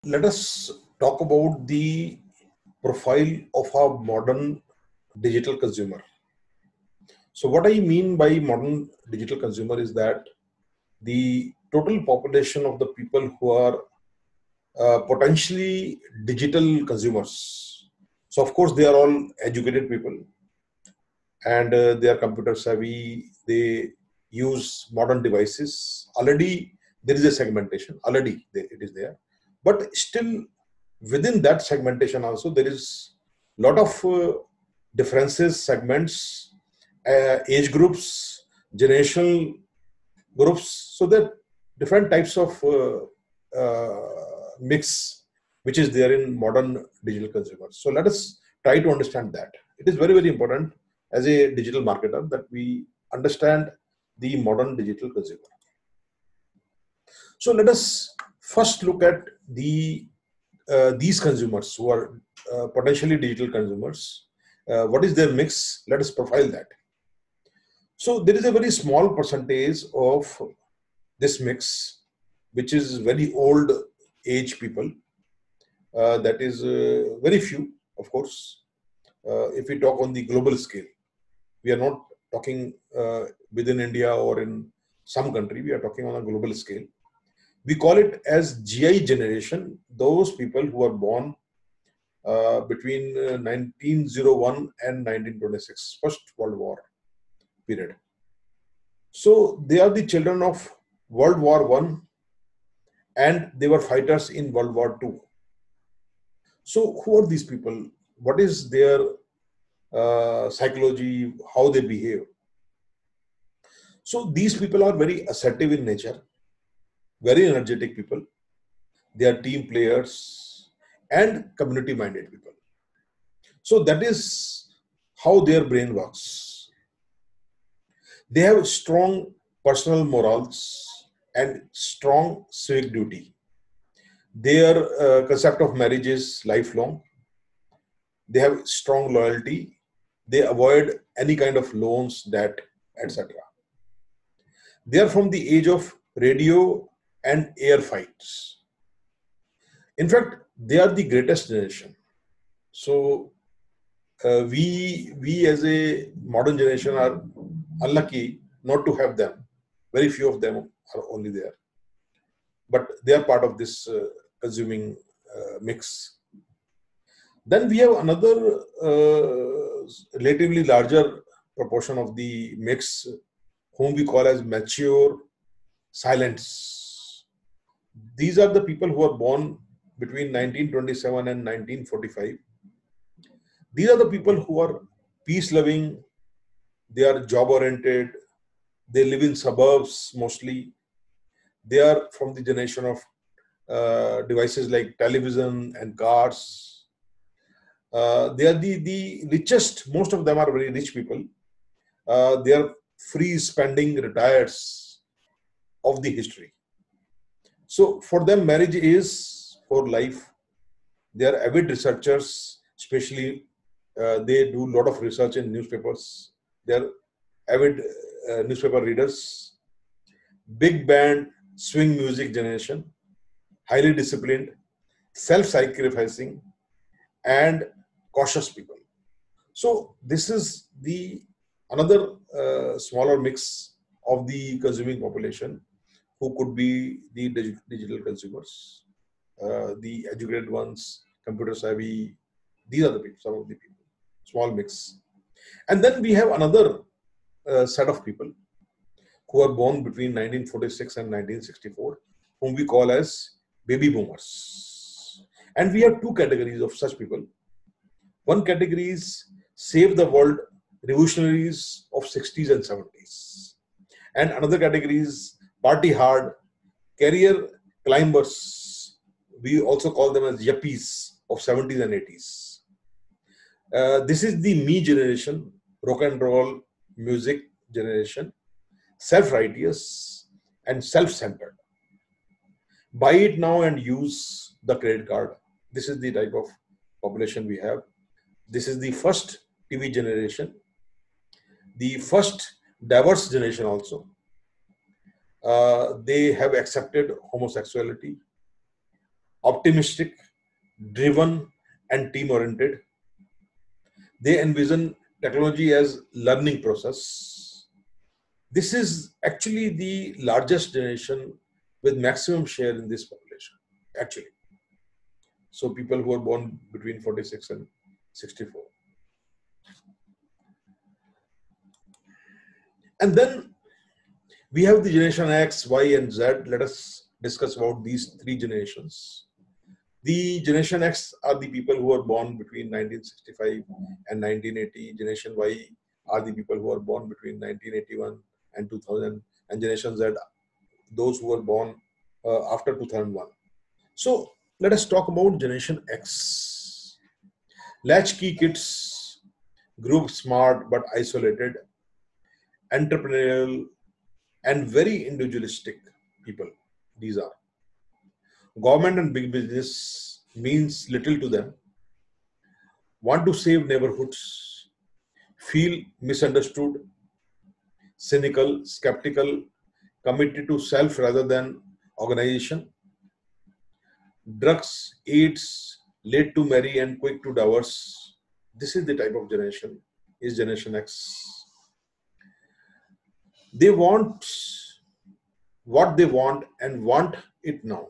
let us talk about the profile of a modern digital consumer. So, what I mean by modern digital consumer is that the total population of the people who are potentially digital consumers. So, of course, they are all educated people and they are computer savvy. They use modern devices. Already, there is a segmentation. Already, it is there, but still within that segmentation also there is a lot of differences, segments, age groups, generational groups, so that different types of mix which is there in modern digital consumers. So let us try to understand that. It is very, very important as a digital marketer that we understand the modern digital consumer. So let us first look at these consumers who are potentially digital consumers. What is their mix? Let us profile that. So there is a very small percentage of this mix, which is very old age people. That is very few, of course. If we talk on the global scale, we are not talking within India or in some country. We are talking on a global scale. We call it as GI generation, those people who are born between 1901 and 1926, First World War period. So they are the children of World War I and they were fighters in World War II. So who are these people? What is their psychology, how they behave? So these people are very assertive in nature, very energetic people. They are team players and community minded people. So that is how their brain works. They have strong personal morals and strong civic duty. Their concept of marriage is lifelong. They have strong loyalty. They avoid any kind of loans, debt, etc. They are from the age of radio and air fights. In fact, they are the greatest generation. So we as a modern generation are unlucky not to have them. Very few of them are only there, but they are part of this consuming mix. Then we have another relatively larger proportion of the mix, whom we call as mature silents. These are the people who are born between 1927 and 1945. These are the people who are peace-loving, they are job-oriented, they live in suburbs mostly. They are from the generation of devices like television and cars. They are the richest, most of them are very rich people. They are free spending retirees of the history. So for them, marriage is for life. They are avid researchers, especially they do a lot of research in newspapers. They are avid newspaper readers. Big band, swing music generation, highly disciplined, self-sacrificing, and cautious people. So this is the another smaller mix of the consuming population who could be the digital consumers, the educated ones, computer savvy. These are the people, some of the people, small mix. And then we have another set of people who are born between 1946 and 1964, whom we call as baby boomers. And we have two categories of such people. One category is save the world revolutionaries of 60s and 70s. And another category is party hard, career climbers. We also call them as yuppies of 70s and 80s. This is the me generation, rock and roll music generation, self-righteous and self-centered. Buy it now and use the credit card. This is the type of population we have. This is the first TV generation, the first diverse generation also. They have accepted homosexuality. optimistic, driven, and team-oriented. They envision technology as learning process. This is actually the largest generation with maximum share in this population, actually. So people who are born between 46 and 64. And then we have the generation X, Y, and Z. Let us discuss about these three generations. The generation X are the people who are born between 1965 and 1980. Generation Y are the people who are born between 1981 and 2000. And generation Z, those who were born after 2001. So let us talk about generation X. Latchkey kids, group smart but isolated, entrepreneurial, and very individualistic people. These are. Government and big business means little to them. Want to save neighborhoods, feel misunderstood, cynical, skeptical, committed to self rather than organization. Drugs, AIDS, late to marry and quick to divorce. This is the type of generation, is generation X. They want what they want and want it now.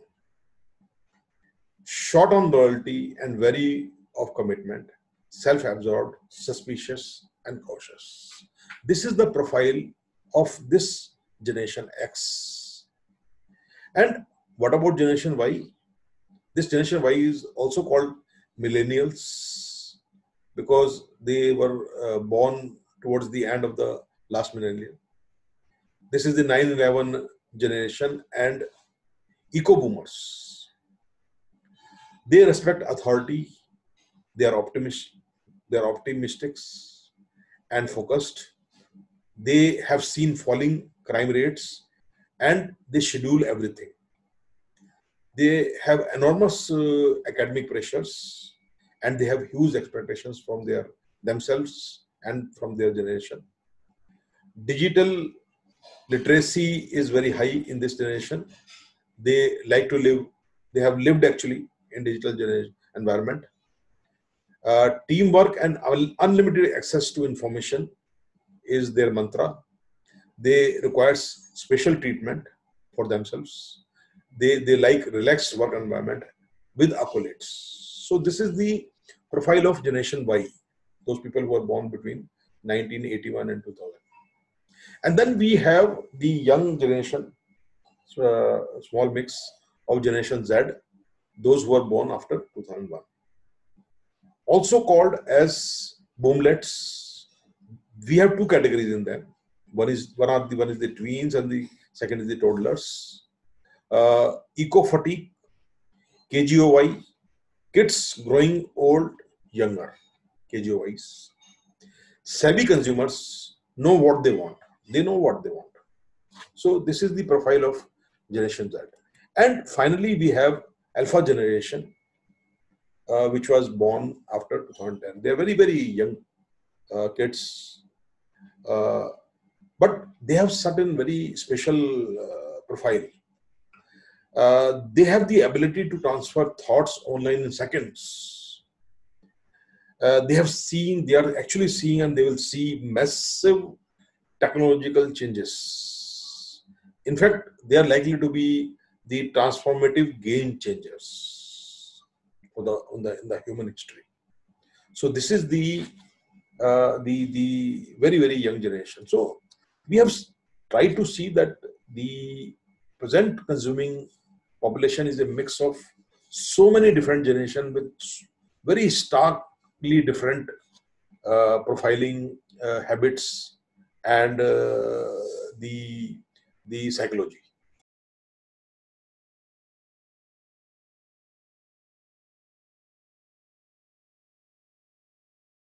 Short on loyalty and wary of commitment, self-absorbed, suspicious, and cautious. This is the profile of this generation X. And what about generation Y? This generation Y is also called millennials because they were born towards the end of the last millennium. This is the 9/11 generation and eco-boomers. They respect authority, they are optimistic and focused. They have seen falling crime rates and they schedule everything. They have enormous academic pressures and they have huge expectations from themselves and from their generation. Digital literacy is very high in this generation. They like to live, they have lived actually in digital environment. Teamwork and unlimited access to information is their mantra. They require special treatment for themselves. They like relaxed work environment with accolades. So this is the profile of generation Y, those people who are born between 1981 and 2000. And then we have the young generation, small mix of generation Z, those who are born after 2001. Also called as boomlets. We have two categories in them. One is the tweens and the second is the toddlers. Eco fatigue, KGOY, kids growing old, younger, KGOYs. Savvy consumers know what they want. They know what they want. So this is the profile of generation Z. And finally, we have Alpha generation, which was born after 2010. They are very, very young kids, but they have certain very special profile. They have the ability to transfer thoughts online in seconds. They are actually seeing and they will see massive technological changes. In fact, they are likely to be the transformative game changers in the human history. So this is the very, very young generation. So we have tried to see that the present consuming population is a mix of so many different generations with very starkly different profiling habits and the psychology.